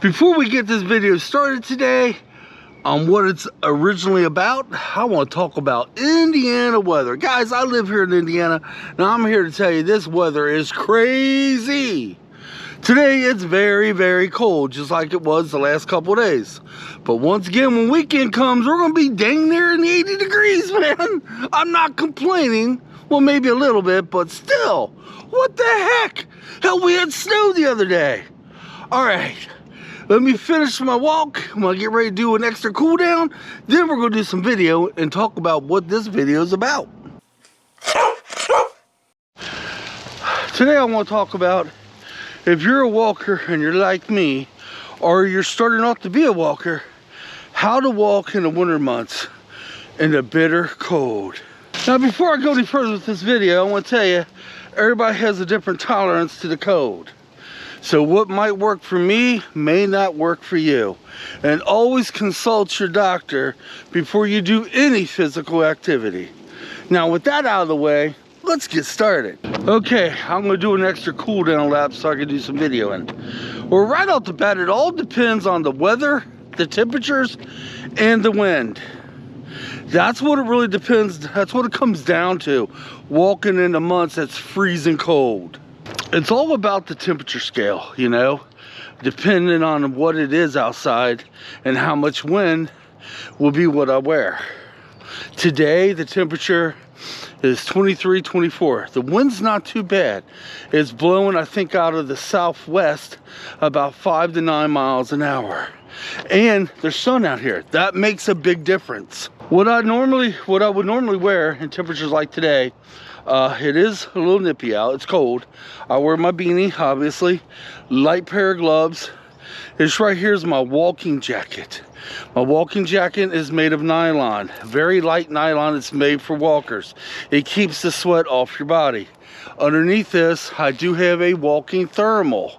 Before we get this video started today on what it's originally about, I want to talk about Indiana weather. Guys, I live here in Indiana. Now I'm here to tell you this weather is crazy. Today it's very, very cold, just like it was the last couple of days. But once again, when weekend comes, we're going to be dang near in the 80 degrees, man. I'm not complaining. Well, maybe a little bit, but still, what the heck? Hell, we had snow the other day. All right, let me finish my walk. I'm gonna get ready to do an extra cool down. Then we're gonna do some video and talk about what this video is about. Today I want to talk about if you're a walker and you're like me, or you're starting off to be a walker, how to walk in the winter months in the bitter cold. Now, before I go any further with this video, I want to tell you, everybody has a different tolerance to the cold. So what might work for me may not work for you. And always consult your doctor before you do any physical activity. Now, with that out of the way, let's get started. Okay, I'm gonna do an extra cool down lap so I can do some videoing. Well, right off the bat, it all depends on the weather, the temperatures, and the wind. That's what it really depends, that's what it comes down to, walking in the months that's freezing cold. It's all about the temperature scale, you know, depending on what it is outside and how much wind will be what I wear. Today, the temperature is 23, 24. The wind's not too bad. It's blowing, I think, out of the southwest about 5 to 9 miles an hour. And there's sun out here. That makes a big difference. What I would normally wear in temperatures like today, it is a little nippy out, it's cold. I wear my beanie, obviously, light pair of gloves. This right here is my walking jacket. My walking jacket is made of nylon, very light nylon. It's made for walkers. It keeps the sweat off your body. Underneath this, I do have a walking thermal.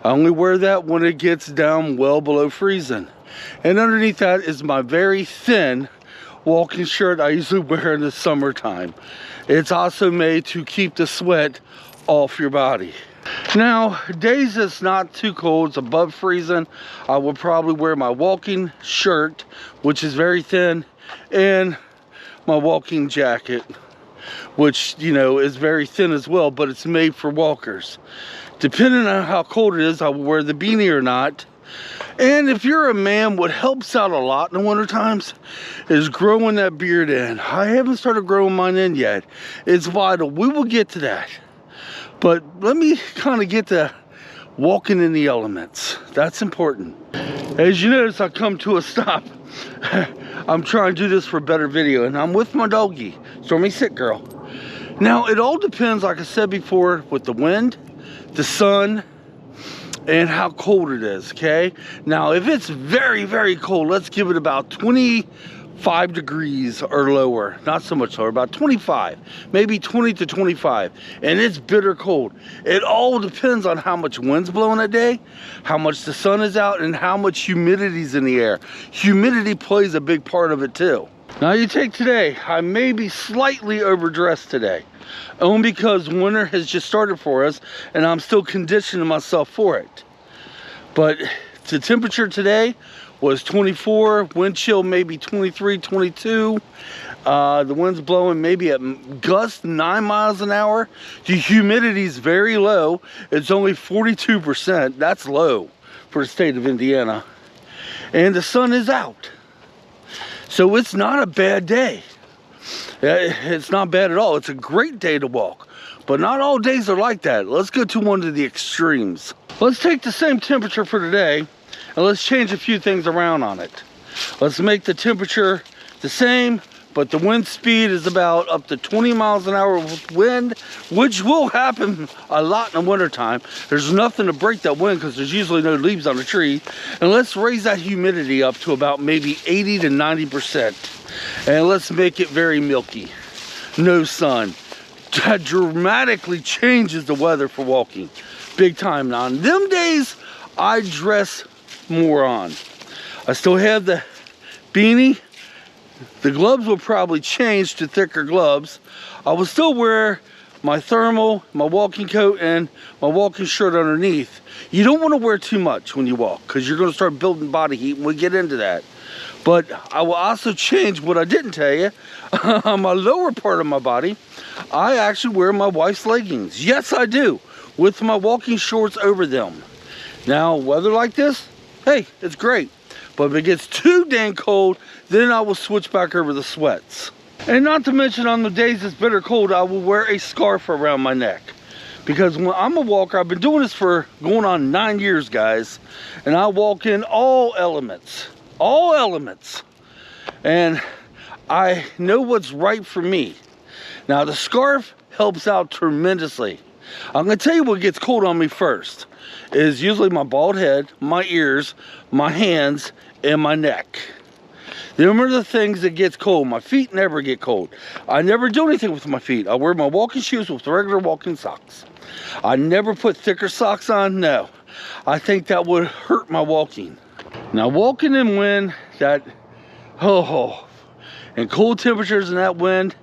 I only wear that when it gets down well below freezing. And underneath that is my very thin walking shirt I usually wear in the summertime. It's also made to keep the sweat off your body. Now, days it's not too cold, it's above freezing, I will probably wear my walking shirt, which is very thin, and my walking jacket, which, you know, is very thin as well, but it's made for walkers. Depending on how cold it is, I will wear the beanie or not. And if you're a man, what helps out a lot in the winter times is growing that beard in. I haven't started growing mine in yet. It's vital. We will get to that. But let me kind of get to walking in the elements. That's important. As you notice, I come to a stop. I'm trying to do this for better video, and I'm with my doggie, Stormy. Sit, girl. Now, it all depends, like I said before, with the wind, the sun, and how cold it is, okay? Now, if it's very, very cold, let's give it about 25 degrees or lower. Not so much lower, about 25, maybe 20 to 25. And it's bitter cold. It all depends on how much wind's blowing that day, how much the sun is out, and how much humidity's in the air. Humidity plays a big part of it too. Now you take today, I may be slightly overdressed today, only because winter has just started for us and I'm still conditioning myself for it. But the temperature today was 24, wind chill maybe 23, 22. The wind's blowing maybe at gust 9 miles an hour. The humidity is very low. It's only 42%. That's low for the state of Indiana. And the sun is out. So it's not a bad day. It's not bad at all. It's a great day to walk. But not all days are like that. Let's go to one of the extremes. Let's take the same temperature for today and let's change a few things around on it. Let's make the temperature the same, but the wind speed is about up to 20 miles an hour with wind, which will happen a lot in the wintertime. There's nothing to break that wind because there's usually no leaves on the tree. And let's raise that humidity up to about maybe 80 to 90%. And let's make it very milky. No sun. That dramatically changes the weather for walking. Big time. Now, on them days, I dress more on. I still have the beanie. The gloves will probably change to thicker gloves. I will still wear my thermal, my walking coat, and my walking shirt underneath. You don't want to wear too much when you walk because you're going to start building body heat, and we'll get into that. But I will also change what I didn't tell you. On my lower part of my body, I actually wear my wife's leggings. Yes, I do, with my walking shorts over them. Now, weather like this, hey, it's great. But if it gets too dang cold, then I will switch back over the sweats. And not to mention, on the days it's bitter cold, I will wear a scarf around my neck. Because when I'm a walker, I've been doing this for going on 9 years, guys. And I walk in all elements. All elements. And I know what's right for me. Now, the scarf helps out tremendously. I'm going to tell you what gets cold on me first. Is usually my bald head, my ears, my hands, and my neck. Them are the things that gets cold. My feet never get cold. I never do anything with my feet. I wear my walking shoes with regular walking socks. I never put thicker socks on, no. I think that would hurt my walking. Now, walking in wind, and cold temperatures and that wind,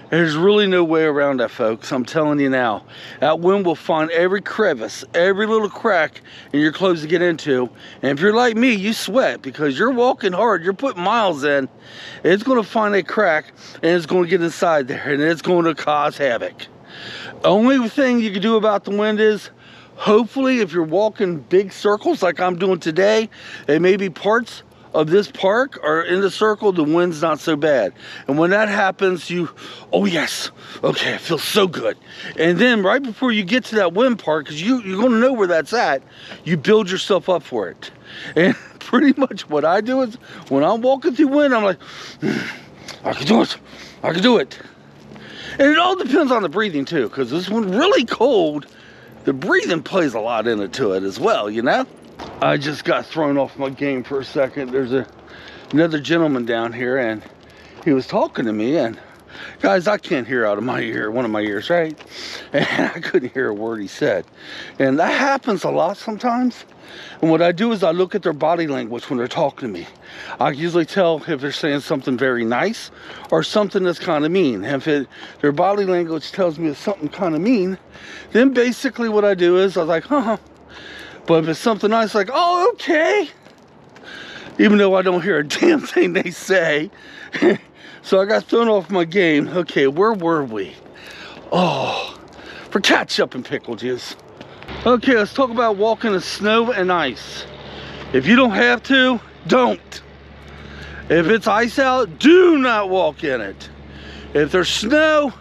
there's really no way around that, folks. I'm telling you now. That wind will find every crevice, every little crack in your clothes to get into. And if you're like me, you sweat because you're walking hard. You're putting miles in. It's going to find a crack and it's going to get inside there and it's going to cause havoc. Only thing you can do about the wind is, hopefully, if you're walking big circles like I'm doing today, it may be parts of this park are in the circle, the wind's not so bad. And when that happens, oh yes, okay, it feels so good. And then right before you get to that wind part, because you're going to know where that's at, you build yourself up for it. And pretty much what I do is, when I'm walking through wind, I'm like, I can do it, I can do it. And it all depends on the breathing too, because this one really cold, the breathing plays a lot into it as well, you know? I just got thrown off my game for a second. There's another gentleman down here and he was talking to me, and guys, I can't hear out of my ear, one of my ears, right? And I couldn't hear a word he said. And that happens a lot sometimes. And what I do is I look at their body language when they're talking to me. I usually tell if they're saying something very nice or something that's kind of mean. If their body language tells me it's something kind of mean, then basically what I do is I was like, But if it's something nice, like, oh, okay. Even though I don't hear a damn thing they say. So I got thrown off my game. Okay, where were we? Oh, for ketchup and pickle juice. Okay, let's talk about walking in snow and ice. If you don't have to, don't. If it's ice out, do not walk in it. If there's snow,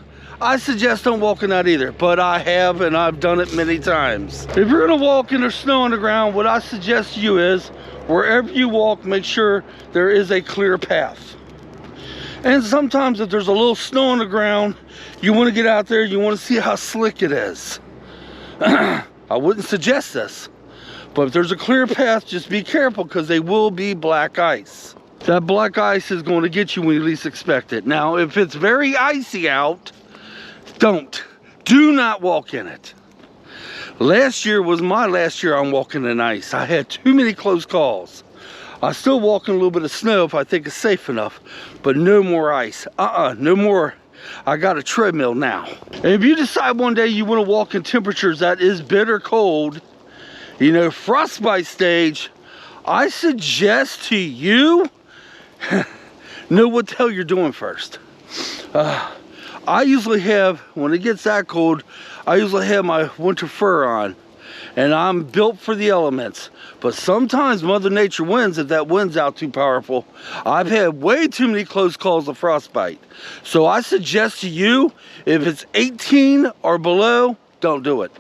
I suggest don't walk in that either, but I have, and I've done it many times. If you're gonna walk in there's snow on the ground, what I suggest to you is, wherever you walk, make sure there is a clear path. And sometimes if there's a little snow on the ground, you wanna get out there, you wanna see how slick it is. I wouldn't suggest this, but if there's a clear path, just be careful because they will be black ice. That black ice is going to get you when you least expect it. Now, if it's very icy out, do not walk in it. Last year was my last year on walking in ice. I had too many close calls. I still walk in a little bit of snow if I think it's safe enough, but no more ice. No more. I got a treadmill now. And if you decide one day you want to walk in temperatures that is bitter cold, you know, frostbite stage, I suggest to you, know what the hell you're doing first. I usually have, when it gets that cold, I usually have my winter fur on. And I'm built for the elements. But sometimes Mother Nature wins if that wind's out too powerful. I've had way too many close calls of frostbite. So I suggest to you, if it's 18 or below, don't do it.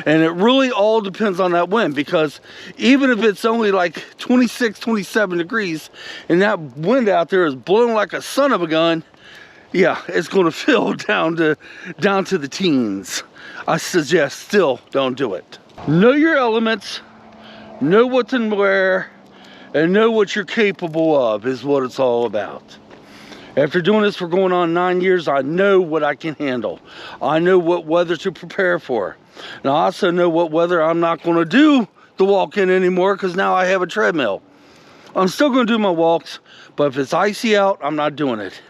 And it really all depends on that wind, because even if it's only like 26, 27 degrees, and that wind out there is blowing like a son of a gun, yeah, it's going to feel down to the teens. I suggest still don't do it. Know your elements, know what to wear, and know what you're capable of is what it's all about. After doing this for going on 9 years, I know what I can handle. I know what weather to prepare for. And I also know what weather I'm not going to do the walk in anymore, because now I have a treadmill. I'm still going to do my walks, but if it's icy out, I'm not doing it.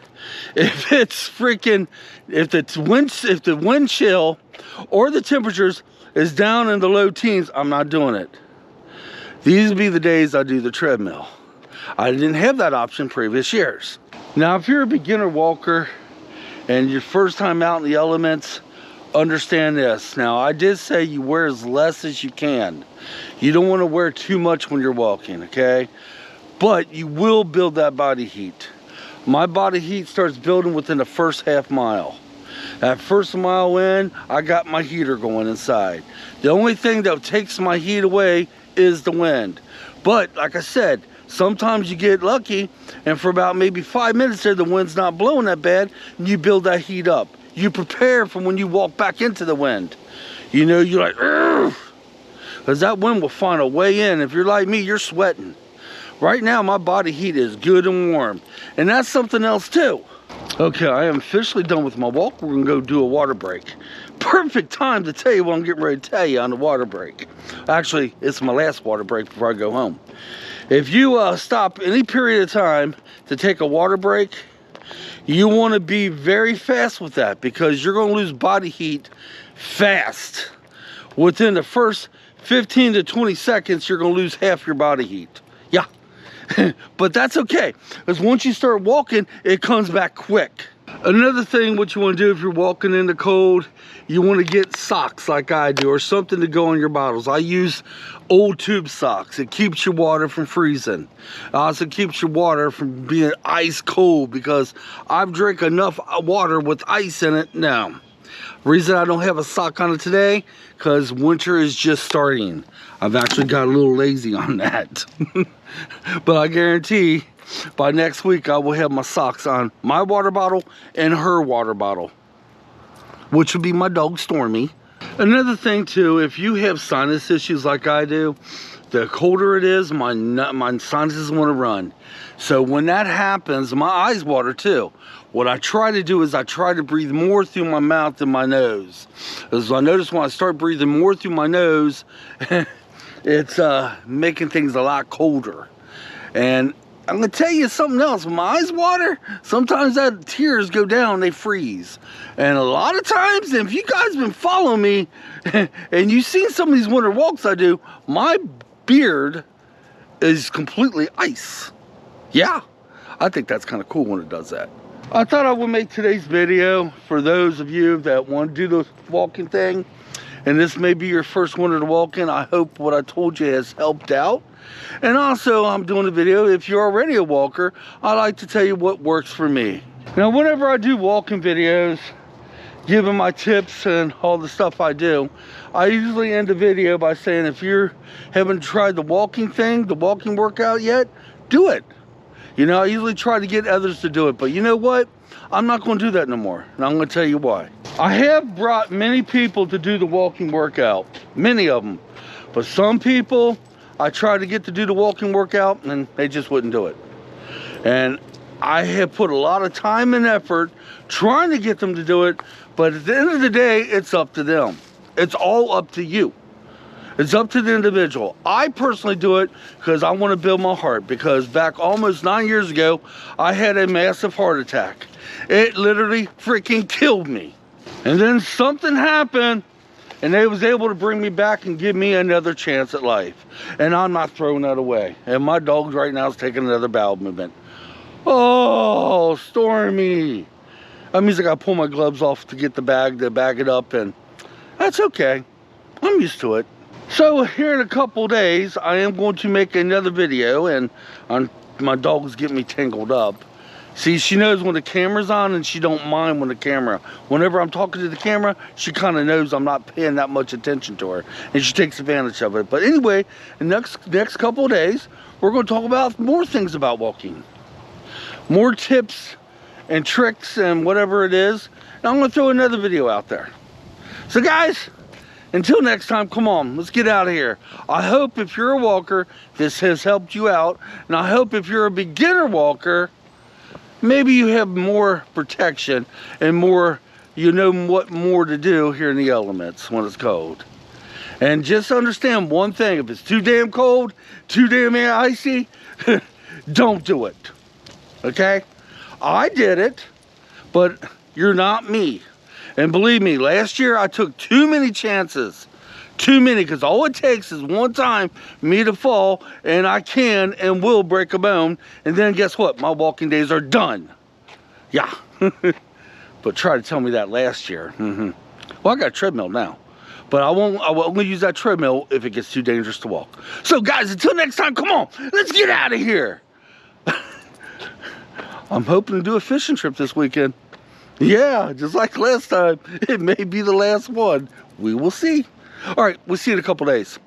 If it's freaking, if the wind chill or the temperatures is down in the low teens, I'm not doing it. These would be the days I do the treadmill. I didn't have that option previous years. Now, if you're a beginner walker and your first time out in the elements, understand this. Now, I did say you wear as less as you can. You don't want to wear too much when you're walking, okay? But you will build that body heat. My body heat starts building within the first half mile. That first mile in, I got my heater going inside. The only thing that takes my heat away is the wind. But like I said, sometimes you get lucky and for about maybe 5 minutes there, the wind's not blowing that bad, and you build that heat up. You prepare for when you walk back into the wind. You know, you're like, because that wind will find a way in. If you're like me, you're sweating. Right now, my body heat is good and warm. And that's something else too. Okay, I am officially done with my walk. We're gonna go do a water break. Perfect time to tell you what I'm getting ready to tell you on the water break. Actually, it's my last water break before I go home. If you stop any period of time to take a water break, you want to be very fast with that, because you're going to lose body heat fast. Within the first 15 to 20 seconds, you're going to lose half your body heat. Yeah, but that's okay, because once you start walking, it comes back quick. Another thing what you want to do if you're walking in the cold, you want to get socks like I do, or something to go in your bottles. I use old tube socks. It keeps your water from freezing. It also keeps your water from being ice cold, because I've drank enough water with ice in it now. Reason I don't have a sock on it today, because winter is just starting. I've actually got a little lazy on that. But I guarantee by next week I will have my socks on my water bottle and her water bottle, which would be my dog Stormy. Another thing too, if you have sinus issues like I do, the colder it is, my sinuses want to run. So when that happens, my eyes water too. What I try to do is I try to breathe more through my mouth than my nose. As I notice when I start breathing more through my nose, it's making things a lot colder. And I'm gonna tell you something else. When my eyes water, sometimes that tears go down, they freeze. And a lot of times, if you guys been following me and you've seen some of these winter walks I do, my beard is completely ice. Yeah, I think that's kind of cool when it does that. I thought I would make today's video for those of you that want to do the walking thing, and this may be your first winter to walk in. I hope what I told you has helped out. And also, I'm doing a video, if you're already a walker, I like to tell you what works for me. Now, whenever I do walking videos, giving my tips and all the stuff I do, I usually end the video by saying, if you haven't tried the walking thing, the walking workout yet, do it. You know, I usually try to get others to do it, but you know what? I'm not going to do that no more, and I'm going to tell you why. I have brought many people to do the walking workout, many of them, but some people I try to get to do the walking workout and they just wouldn't do it. And I have put a lot of time and effort trying to get them to do it, but at the end of the day, it's up to them. It's all up to you. It's up to the individual. I personally do it because I want to build my heart, because back almost 9 years ago, I had a massive heart attack. It literally freaking killed me. And then something happened, and they was able to bring me back and give me another chance at life. And I'm not throwing that away. And my dog right now is taking another bowel movement. Oh, Stormy. That means I gotta pull my gloves off to get the bag, to bag it up, and that's okay. I'm used to it. So here in a couple days, I am going to make another video, and my dog's getting me tangled up. See, she knows when the camera's on, and she don't mind when the camera. Whenever I'm talking to the camera, she kind of knows I'm not paying that much attention to her, and she takes advantage of it. But anyway, the next couple of days, we're going to talk about more things about walking, more tips and tricks and whatever it is. And I'm going to throw another video out there. So guys, until next time, come on, let's get out of here. I hope if you're a walker, this has helped you out. And I hope if you're a beginner walker, maybe you have more protection and more, you know what more to do here in the elements when it's cold. And just understand one thing, if it's too damn cold, too damn icy, don't do it, okay? I did it, but you're not me. And believe me, last year I took too many chances. Too many, because all it takes is one time me to fall, and I can and will break a bone, and then guess what? My walking days are done. Yeah. But try to tell me that last year. Well, I got a treadmill now, but I will only use that treadmill if it gets too dangerous to walk. So guys, until next time, come on, let's get out of here. I'm hoping to do a fishing trip this weekend. Yeah, just like last time. It may be the last one. We will see. All right, we'll see you in a couple days.